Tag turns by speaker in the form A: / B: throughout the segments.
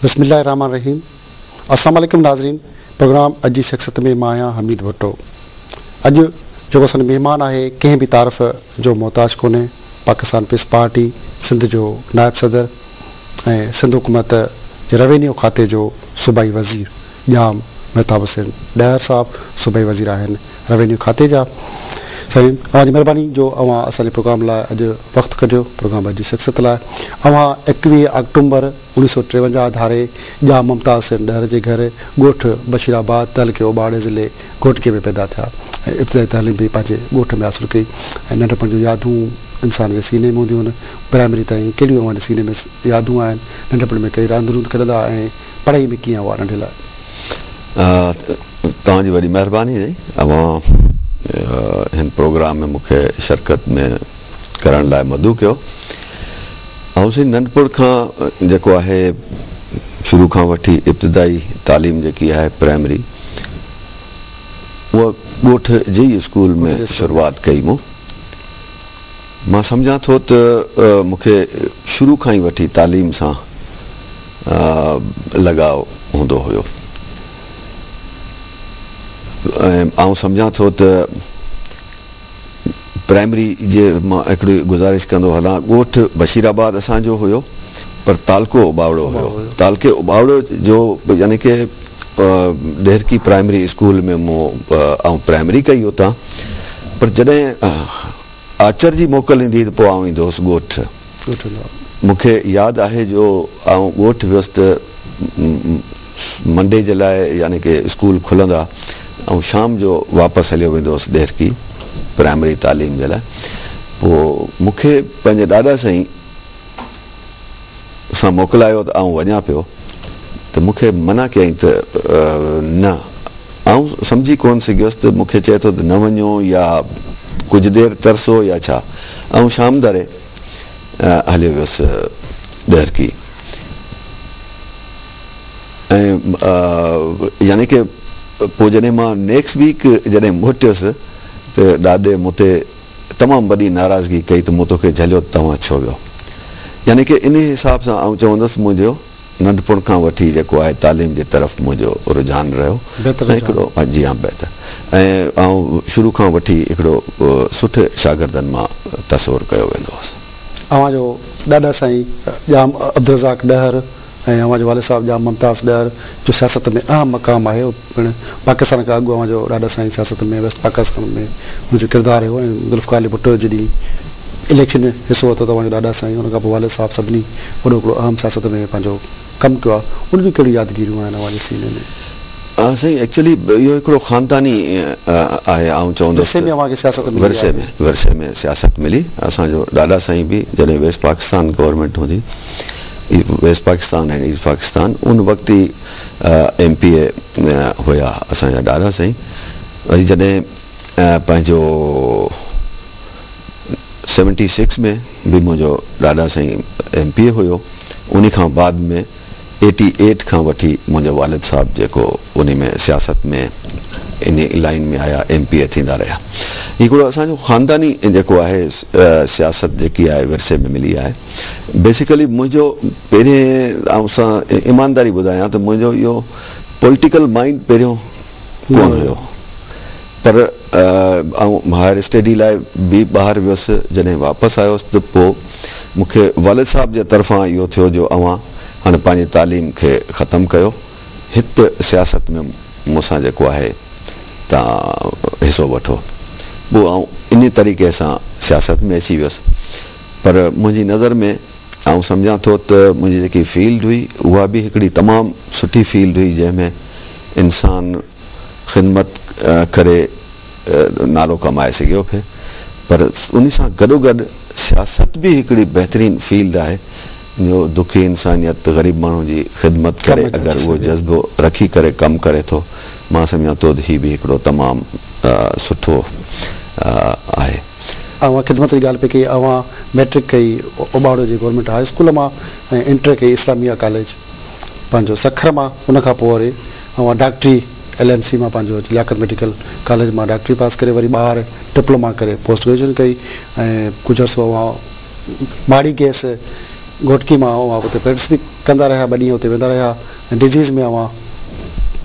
A: बिस्मिल्लाहिर्रहमानिर्रहीम। अस्सलाम वालेकुम नाज़रीन। प्रोग्राम अॼु जी शख़्सियत में मां आहियां हमीद भुट्टो। अॼु जेको असांजो महिमान आहे कंहिं बि तारीफ़ जो मोहताज कोन्हे। पाकिस्तान पीस पार्टी सिंध जो नायब सदर ऐं सिंध हुकूमत जे रेवेन्यू खाते जो सूबाई वज़ीर जाम महताब हुसैन डहर साहब सूबाई वज़ीर आहिनि रेवेन्यू खाते जा। साईं तव्हांजी महिरबानी जो अवां असांजे प्रोग्राम लाइ अॼु वक़्तु कढियो। प्रोग्राम अॼु जी शख़्सियत लाइ अवां 21 अक्टूबर 1953 धारे जाम मुमताज़ हुसैन डहर जे घर ॻोठ बशीराबाद तहलके ओबाड़े ज़िले घोटके में पैदा थिया ऐं इब्तिदाई तालीम बि पंहिंजे ॻोठ में हासिलु कई ऐं नंढपण जूं यादूं इंसान जे सीने में हूंदियूं आहिनि। प्राइमरी ताईं कहिड़ियूं अवां जे सीने में यादूं आहिनि, नंढपण में कई रांदि रूंद खेॾंदा ऐं पढ़ाई में कीअं हुआ नंढे लाइ?
B: तव्हांजी वॾी महिरबानी हुई अवां हिन प्रोग्राम में मूंखे शिरकत में करण लाइ मदू कयो। ऐं साईं नंढपण खां जेको आहे शुरू खां वठी इब्तिदाई तालीम जेकी आहे प्राइमरी उहा ॻोठ जे ई स्कूल में शुरूआति कई मां सम्झां थो त मूंखे शुरू खां ई वठी तालीम सां लॻाव हूंदो हुयो ऐं आउं सम्झां थो त प्राइमरी जे मां हिकिड़ी गुज़ारिश कंदो हलां। ॻोठ बशीराबाद असांजो हुयो पर तालको उबावड़ो हुयो। तालके उबावड़ो जो यानी कि डेहरकी प्राइमरी स्कूल में मूं ऐं प्राइमरी कई हुतां, पर जॾहिं आचर जी मोकल ईंदी त पोइ आउं ईंदो हुउसि ॻोठ। मूंखे यादि आहे जो आउं ॻोठ वियुसि त मंडे जे लाइ यानी कि स्कूल खुलंदा ऐं शाम जो वापसि हलियो वेंदो हुउसि डेहरकी प्राइमरी तालीम जे लाइ। पोइ मूंखे पंहिंजे ॾाॾा साईं सां मोकिलायो त आउं वञा पियो त मूंखे मना कयईं त न, आउं सम्झी कोन सघियुसि त मूंखे चए थो त न वञो या कुझु देरि तरसो या छा। ऐं शाम दरे हलियो वियुसि डेहरकी ऐं यानी कि पोइ जॾहिं मां नेक्स्ट वीक जॾहिं मोटियुसि त ॾाॾे मूं ते तमामु वॾी नाराज़गी कई त मूं तोखे झलियो तव्हां छो वियो। यानी कि इन हिसाब सां आउं चवंदुसि मुंहिंजो नंढपण खां वठी जेको आहे तालीम जे तरफ़ मुंहिंजो रुझान रहियो ऐं हिकिड़ो जी हाँ बहितर ऐं आउं शुरू खां वठी हिकिड़ो सुठे शागिर्दनि मां तसवुरु कयो वेंदो हुउसि।
A: अव्हांजो ॾाॾा साईं जाम अब्दुल रज़ाक डहर ऐं अव्हांजो वालिद साहिबु जाम मुमताज़ डहर जो सियासत में अहम मक़ाम आहे। पिणु पाकिस्तान खां अॻु अव्हांजो ॾाॾा साईं सियासत में वेस्ट पाकिस्तान में हुनजो किरदारु हुयो ऐं ज़ुल्फ़िकार अली भुट्टो जॾहिं इलेक्शन में हिसो वरितो त अव्हांजो ॾाॾा साईं हुन खां पोइ वालिद साहिबु सभिनी वॾो हिकिड़ो अहम सियासत में पंहिंजो कमु कयो आहे। उन जूं कहिड़ियूं यादगिरियूं आहिनि अव्हांजे सीने में?
B: साईं एक्चुअली इहो हिकिड़ो ख़ानदानी आहे। आउं चवंदुसि विरसे में सियासत मिली। असांजो ॾाॾा साईं बि जॾहिं वेस्ट पाकिस्तान गवर्नमेंट हूंदी, वेस्ट पाकिस्तान ऐं ईस्ट पाकिस्तान, उन वक़्तु ई MPA हुया असांजा ॾाॾा साईं। वरी जॾहिं पंहिंजो 76 में बि मुंहिंजो ॾाॾा साईं MPA हुयो। उन खां बाद में 88 खां वठी मुंहिंजो वालिद साहिबु जेको उन में सियासत में इन लाइन में आया MPA थींदा रहिया। हिकिड़ो असांजो ख़ानदानी जेको आहे सियासत जेकी आहे विरसे में मिली आहे। बेसिकली मुंहिंजो पहिरें ऐं सां ईमानदारी ॿुधायां त मुंहिंजो इहो पॉलिटिकल माइंड पहिरियों कोन हुयो, पर ऐं हायर स्टडी लाइ बि ॿाहिरि वियुसि। जॾहिं वापसि आयुसि त पोइ मूंखे वालिद साहिब जे तरफ़ां इहो थियो जो अव्हां हाणे पंहिंजी तालीम खे ख़तमु कयो, हिते सियासत में मूंसां जेको आहे तव्हां हिसो वठो। पोइ आउं इन तरीक़े सां सियासत में अची वियुसि। पर मुंहिंजी नज़र में आउं सम्झां थो त मुंहिंजी जेकी फील्ड हुई उहा बि हिकिड़ी तमामु सुठी फील्ड हुई जंहिंमें इंसान ख़िदमत करे नालो कमाए सघियो पिए। पर उन सां गॾोगॾु सियासत बि हिकिड़ी बहितरीनु फील्ड आहे जो दुखी इंसानियत ग़रीब माण्हू जी ख़िदमत करे अगरि उहो जज़्बो रखी करे कमु करे थो, मां सम्झां थो त हीउ बि हिकिड़ो तमामु सुठो आहे।
A: अव्हां ख़िदमत जी ॻाल्हि पई कई। अव्हां मैट्रिक कई ओबाड़ो जी गवर्नमेंट हाई स्कूल मां ऐं इंटर कई इस्लामिया कॉलेज पंहिंजो सखर मां। उन खां पोइ वरी अव्हां डॉक्टरी LMC मां पंहिंजो लियाकत मेडिकल कॉलेज मां डॉक्टरी पास करे वरी ॿाहिरि डिप्लोमा करे पोस्ट ग्रेजुएशन कई ऐं कुझु अर्सो अव्हां माड़ी गैस घोटकी में हुते प्रैक्टिस भी कंदा रहिया, 2 ॾींहं हुते वेंदा रहिया। डिज़ीज़ में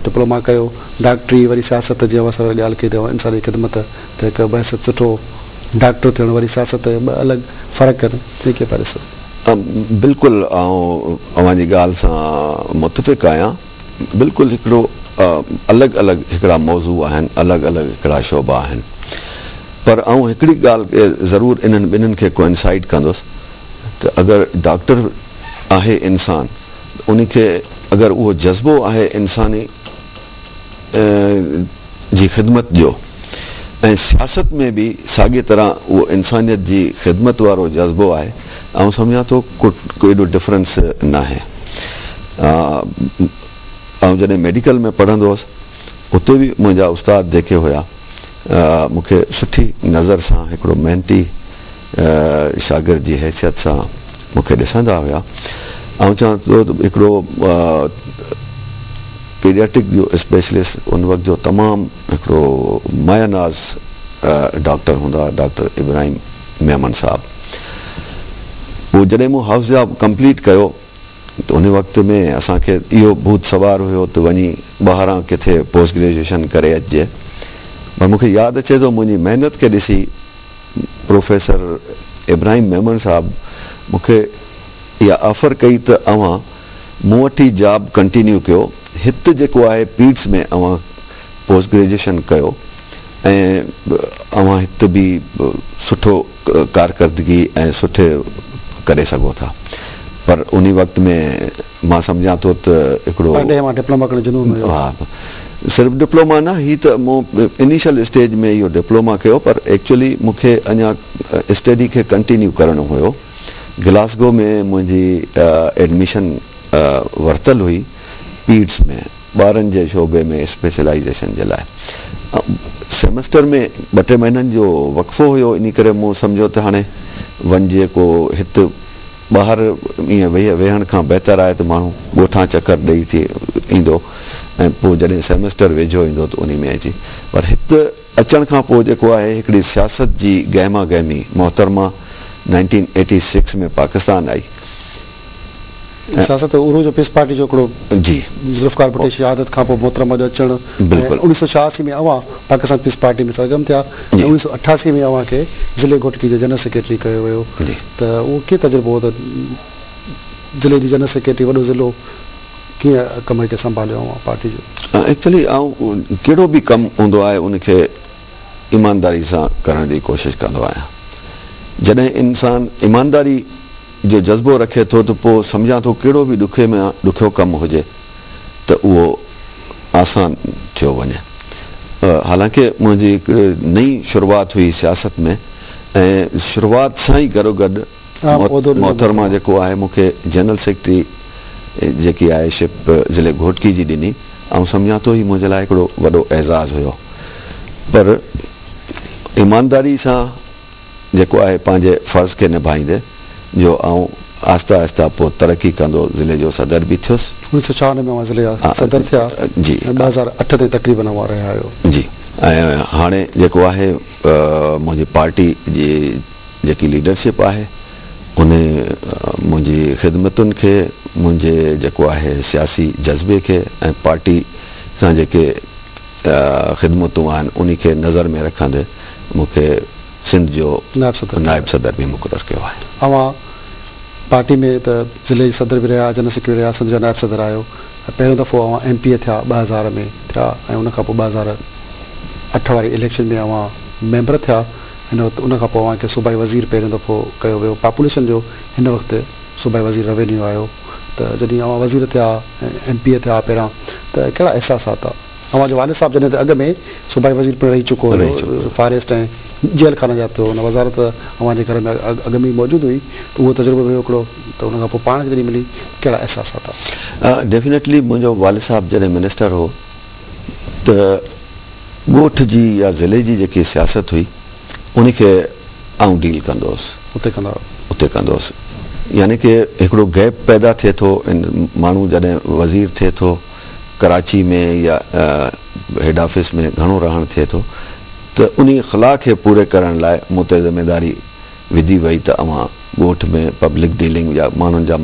A: डिप्लोमा कयो, डॉक्टरी, वरी सियासत जीअं असां वरी ॻाल्हि कई अथव इंसानी ख़िदमत त हिकु बहसत सुठो डॉक्टर थियणु, वरी सियासत, 2 अलॻि फ़र्क़ु आहिनि, जेके पिया ॾिसो।
B: बिल्कुलु आउं अव्हांजी ॻाल्हि सां मुतफ़िक़ आहियां। बिल्कुलु हिकिड़ो अलॻि अलॻि हिकिड़ा मौज़ू आहिनि, अलॻि अलॻि हिकिड़ा शोबा आहिनि, पर आउं हिकिड़ी ॻाल्हि ज़रूरु इन्हनि ॿिन्हिनि खे कोइंसाइड कंदुसि त अगरि डॉक्टर आहे इंसान, उनखे अगरि उहो जज़्बो आहे इंसानी जी ख़िदमत जो, ऐं सियासत में बि साॻी तरह उहो इंसानियत जी ख़िदमत वारो जज़्बो आहे, ऐं सम्झां थो कोई एॾो डिफरेंस न आहे। ऐं जॾहिं मेडिकल में पढ़ंदो हुअसि, उते बि मुंहिंजा उस्ताद जेके हुया मूंखे सुठी नज़र सां, हिकिड़ो महिनती शागिर्द जी हैसियत सां मूंखे ॾिसंदा हुया। ऐं चवां थो हिकिड़ो पीडियाट्रिक जो स्पेशलिस्ट उन वक़्त जो तमामु हिकिड़ो मायानाज़ डॉक्टर हूंदा, डॉक्टर इब्राहिम मेमन साहब। उहो जॾहिं मूं हाउस जॉब कंप्लीट कयो त उन वक़्त में असांखे इहो भूत सवार हुयो त वञी ॿाहिरां किथे पोस्ट ग्रेजुएशन करे अचिजे, पर मूंखे यादि अचे थो मुंहिंजी महिनत खे ॾिसी प्रोफेसर इब्राहिम मेमन साहब मूंखे इहा ऑफर कई त अव्हां मूं वटि ई जॉब कंटिन्यू कयो, हिते जेको आहे पीड्स में अव्हां पोस्ट ग्रेजुएशन कयो ऐं अव्हां हिते बि सुठो कारकर्दगी ऐं सुठे करे सघो था। पर उन वक़्त में मां सम्झां थो त हिकिड़ो
A: डिप्लोमा करण जुनून हुयो।
B: हा, सिर्फ़ु डिप्लोमा न, ही त मूं इनिशियल स्टेज में इहो डिप्लोमा कयो, पर एक्चुअली मूंखे अञा स्टडी खे कंटिन्यू करणो हुयो। ग्लासगो में मुंहिंजी एडमिशन वरितल हुई पीड्स में, ॿारनि जे शोबे में स्पेशलाइज़ेशन जे लाइ। सेमेस्टर में 2-3 महीननि जो वक़फ़ो हुयो, इन करे मूं सम्झो त हाणे वञिजे, को हिते ॿाहिरि ईअं वेहण खां बहितर आहे त माण्हू ॻोठां चकर ॾेई थी ईंदो, ऐं पोइ जॾहिं सेमेस्टर वेझो ईंदो त उन में अची। पर हिते अचण खां पोइ जेको आहे हिकिड़ी सियासत जी गहमा गहमी, मोहतरमा 1986 में पाकिस्तान आई।
A: सियासत उरूज पीस पार्टी जो हिकिड़ो
B: जी
A: ज़ुल्फ़िकार भुट्टो शहादत खां पोइ मोहतरमा जो अचणु, 1986 में अवां पाकिस्तान पीस पार्टी में सरगर्म थिया, 1988 में अवां खे ज़िले घोटकी जो जनरल सेक्रेटरी कयो वियो। त उहो कीअं तजुर्बो हो त ज़िले जी जनरल सेक्रेटरी, वॾो ज़िलो, कीअं कम खे संभालियो अवां पार्टी जो?
B: एक्चुअली कहिड़ो बि कमु हूंदो आहे उनखे ईमानदारी सां करण जी कोशिशि कंदो आहियां। जॾहिं इंसान ईमानदारी जो जज़्बो रखे थो त पोइ सम्झां थो कहिड़ो बि ॾुखियो कमु हुजे त उहो आसान थियो वञे। हालांकि मुंहिंजी हिकिड़ी नई शुरूआति हुई सियासत में, ऐं शुरूआति सां ई गॾोगॾु मोहतरमा जेको आहे मूंखे जनरल सेक्रेटरी जेकी आहे शिप ज़िले घोटकी जी ॾिनी, ऐं सम्झां थो ही मुंहिंजे लाइ हिकिड़ो वॾो एज़ाज़ हुयो। पर ईमानदारी सां जेको आहे पंहिंजे फ़र्ज़ खे निभाईंदे जो आउं आहिस्ता आहिस्ता पोइ तरक़ी कंदो ज़िले जो सदर बि थियुसि।
A: 1996 में ज़िले जा सदर थिया
B: जी,
A: 2008 ताईं तक़रीबन रहिया आहियो
B: जी। ऐं हाणे जेको आहे मुंहिंजी पार्टी जी जेकी लीडरशिप आहे उन मुंहिंजी ख़िदमतुनि खे, मुंहिंजे जेको आहे सियासी जज़्बे खे ऐं पार्टी सां जेके ख़िदमतूं आहिनि उन खे नज़र में रखंदे मूंखे सिंध जो नायब सदर भी मुक़रर कयो आहे।
A: अवां पार्टी में त ज़िले सदर भी रहा, जनरल सेक्रेटरी रहा, सिंध जो नायब सदर आयो। पहिरियों दफ़ो अवां MP थिया 2000 में थिया, ऐं उनखां पोइ 2008 वारी इलेक्शन में अवां मेंबर थिया। हिन वक़्तु उनखां पोइ अवांखे सूबाई वज़ीर पहिरियों दफ़ो कयो वियो। पॉपुलेशन जो हिन वक़्तु सूबाई वज़ीर रेवेन्यू आयो। त जॾहिं अवां वज़ीर थिया, MP थिया पहिरां, त कहिड़ा अहसासात हुआ? अवां जो वालिद साहब जॾहिं त अॻु में सूबाई वज़ीर पिणु रही चुको हुयो, फॉरेस्ट ऐं जेल खाना जातो हुन वज़ारत अवांजे घर में अॻु में मौजूदु हुई, त उहो तजुर्बो हुयो हिकिड़ो। त उनखां पोइ पाण खे जॾहिं मिली, कहिड़ा अहसासात हुआ?
B: डेफिनेटली मुंहिंजो वालिद साहब जॾहिं मिनिस्टर हो त ॻोठ जी या ज़िले जी जेकी सियासत हुई उनखे आउं डील कंदो हुउसि, उते कंदो हुउसि। यानी कि हिकिड़ो गैप पैदा थिए थो, माण्हू जॾहिं वज़ीर थिए थो कराची में या हेड ऑफिस में घणो रहण थिए थो, त उन ख़ला खे पूरे करण लाइ मूं ते ज़िमेदारी विधी वई त अवां ॻोठ में पब्लिक डीलिंग या माण्हुनि जा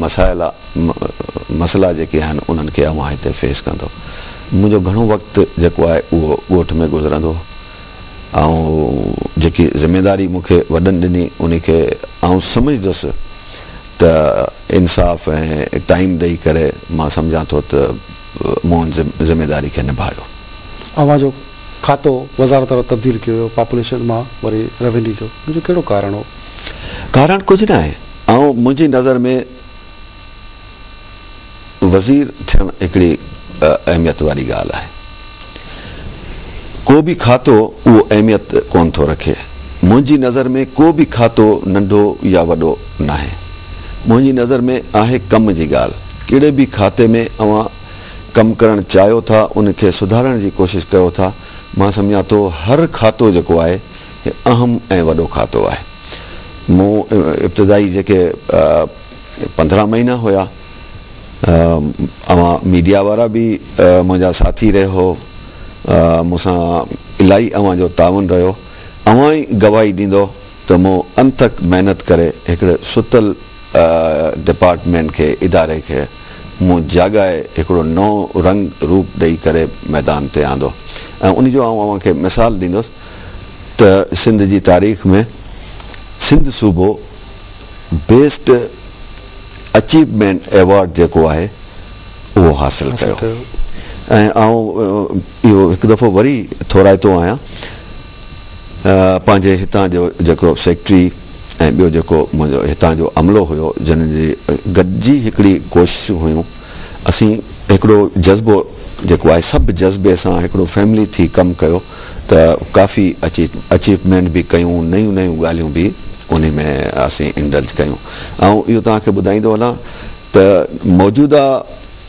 B: मसइला जेके आहिनि उन्हनि खे अवां हिते फेस कंदो। मुंहिंजो घणो वक़्तु जेको आहे उहो ॻोठ में गुज़रंदो ऐं जेकी ज़िमेदारी मूंखे वॾनि ॾिनी उन खे आउं सम्झंदुसि त इंसाफ़ ऐं टाइम ॾेई करे मां सम्झां थो त मूं ज़िमेदारी खे निभायो।
A: अवां जो खातो वज़ारत तरफ़ तब्दील कयो हुयो पॉपुलेशन मां वरी रेवेन्यू जो, मुंहिंजो कहिड़ो कारण हो?
B: कारण कुझु न आहे। ऐं मुंहिंजी नज़र में वज़ीर थियणु हिकिड़ी अहमियत वारी ॻाल्हि आहे। को बि खातो उहो अहमियत कोन थो रखे। मुंहिंजी नज़र में को बि खातो नंढो या वॾो न आहे। मुंहिंजी नज़र में आहे कम जी ॻाल्हि। कहिड़े बि खाते में अवां कमु करणु चाहियो था, उनखे सुधारण जी कोशिशि कयो था, मां सम्झां थो हर खातो जेको आहे अहम ऐं वॾो खातो आहे। मूं इब्तिदाई जेके 15 महीना हुया अवां मीडिया वारा बि मुंहिंजा साथी रहियो, मूंसां इलाही अवां जो ताउन रहियो। अवां ई गवाही ॾींदो त मूं अंथक महिनत करे हिकिड़े सुतल डिपार्टमेंट खे इदारे खे मूं जाॻाए हिकिड़ो नओं रंग रूप ॾेई करे मैदान ते आंदो। ऐं उन जो आउं अव्हां खे मिसाल ॾींदुसि त सिंध जी तारीख़ में सिंध सूबो बेस्ट अचीवमेंट एवॉर्ड जेको आहे उहो हासिलु कयो। ऐं आउं इहो हिकु दफ़ो वरी थोराइतो आहियां, पंहिंजे हितां जो जेको सेक्रेटरी ऐं ॿियो जेको मुंहिंजो हितां जो अमलो हुयो, जिन जी गॾिजी हिकिड़ी कोशिशूं हुयूं। असीं हिकिड़ो जज़्बो जेको आहे सभु जज़्बे सां हिकिड़ो फैमिली थी कमु कयो त काफ़ी अचीवमेंट बि कयूं, नयूं नयूं ॻाल्हियूं बि उन में असीं इंडल्ज कयूं। ऐं इहो तव्हांखे ॿुधाईंदो हलां त मौजूदा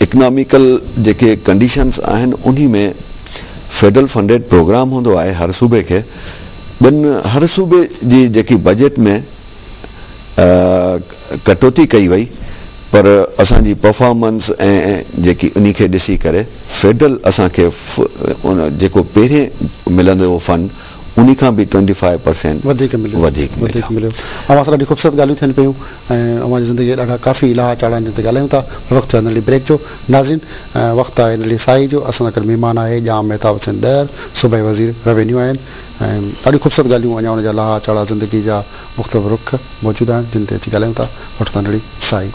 B: इकनॉमिकल जेके कंडीशन्स आहिनि उन में फेडरल फंडेड प्रोग्राम हूंदो आहे हर सूबे खे। हर सूबे जी जेकी बजट में कटौती कई वई, पर असांजी परफॉर्मेंस ऐं जेकी उन खे ॾिसी करे फेडरल असांखे जेको पहिरें मिलंदो हो फंड उन खां बि 25% वधीक मिलियो। अवां सां ॾाढी ख़ूबसूरत ॻाल्हियूं थियनि पियूं ऐं अवां जी ज़िंदगी ॾाढा काफ़ी इलाहा चाढ़नि जिन ते ॻाल्हायूं था। वक़्तु आहे हिन ब्रेक जो। नाज़रीन, वक़्तु आहे हिन साई जो। असां सां गॾु महिमान आहे जाम मेहताब हुसैन ॾर, सूबाई वज़ीर रेवेन्यू आहिनि ऐं ॾाढी ख़ूबसूरत ॻाल्हियूं अञा हुन जा लाहा चाढ़ा ज़िंदगी जा मुख़्तलिफ़ रुख मौजूदु आहिनि जिन ते अची ॻाल्हायूं था। वठो था नड़ी साई।